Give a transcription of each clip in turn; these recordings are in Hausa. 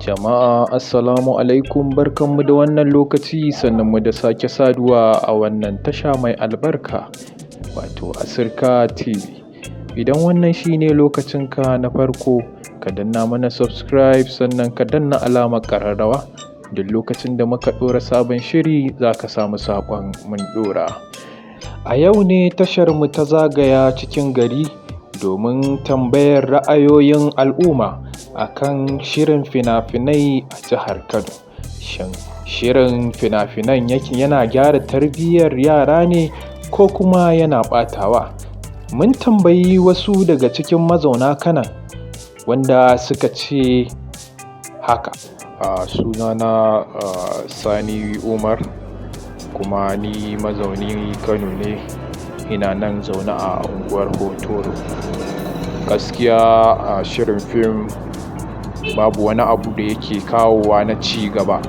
Jama'a assalamu alaikum, barkanmu da wannan lokaci, sannunmu da sake saduwa a wannan tasha mai albarka wato Asirka TV. Idan wannan shine lokacinka na farko, ka danna mana subscribe sannan ka danna alamar ƙararrawa. Duk lokacin da muka ɗora sabon shiri za ka samu saƙon mun ɗora. A yau ne tasharmu ta zagaya cikin gari domin tambayar ra'ayoyin al'umma akan shirin fina-finai a jihar Kano. Shin shirin fina-finan yana gyara tarbiyyar yara ne ko kuma yana ɓatawa? Mun tambayi wasu daga cikin mazauna Kano wanda suka ce haka. Sunana Sani Umar, kuma ni mazauni Kano ne, ina nan zaune a unguwar Hotoro. Gaskiya shirin fim babu wani abu da yake kawowa na ci gaba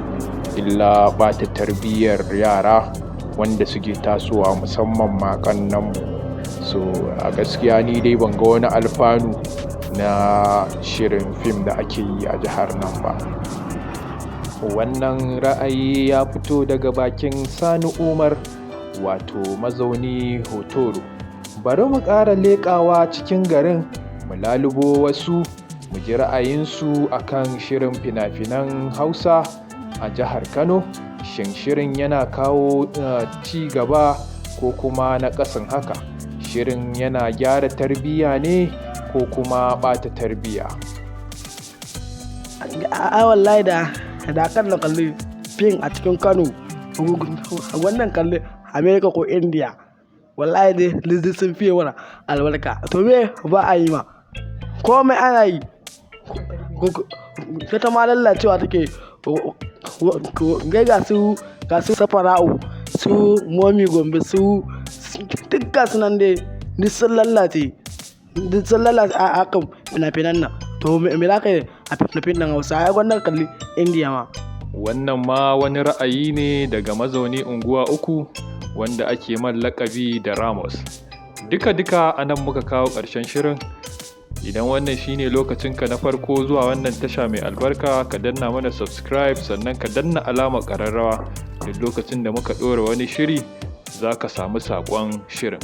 illa ɓata tarbiyyar yara wanda suke tasowa, musamman ma ƙannenmu. So a gaskiya ni dai ban ga wani alfanu na shirin fim da ake yi a jihar nan ba. Wannan ra'ayi ya fito daga bakin Sani Umar, wato mazauni Hotoro. Bari mu ƙara leƙawa cikin garin mu lalubo wasu mu ji ra'ayinsu akan shirin fina-finan Hausa a jihar Kano. Shin shirin yana kawo ci gaba ko kuma na ƙasin haka? Shirin yana gyara tarbiyya ne ko kuma ɓata tarbiyya? Wallahi da kan na kalli fim a cikin Kano, wannan kalli America ko India, wallahi dai sun fiye mana albarka. To me ba a yi ma? Komai ana yi. Ta ma lallacewa take. Ga su Safara'u, su Momi Gombe, su duk gasu nan dai duk sun lallace a hakan fina-finan nan. To me za ka yi a fina-finan Hausa? Ai wannan kalli India ma. Wannan ma wani ra'ayi ne daga mazauni unguwa uku wanda ake man lakabi da Ramos. Duka a nan muka kawo ƙarshen shirin. Idan wannan shine lokacinka na farko zuwa wannan tasha mai albarka, ka danna mana subscribe sannan ka danna alamar ƙararrawa. Duk lokacin da muka ɗora wani shiri za ka samu saƙon shirin.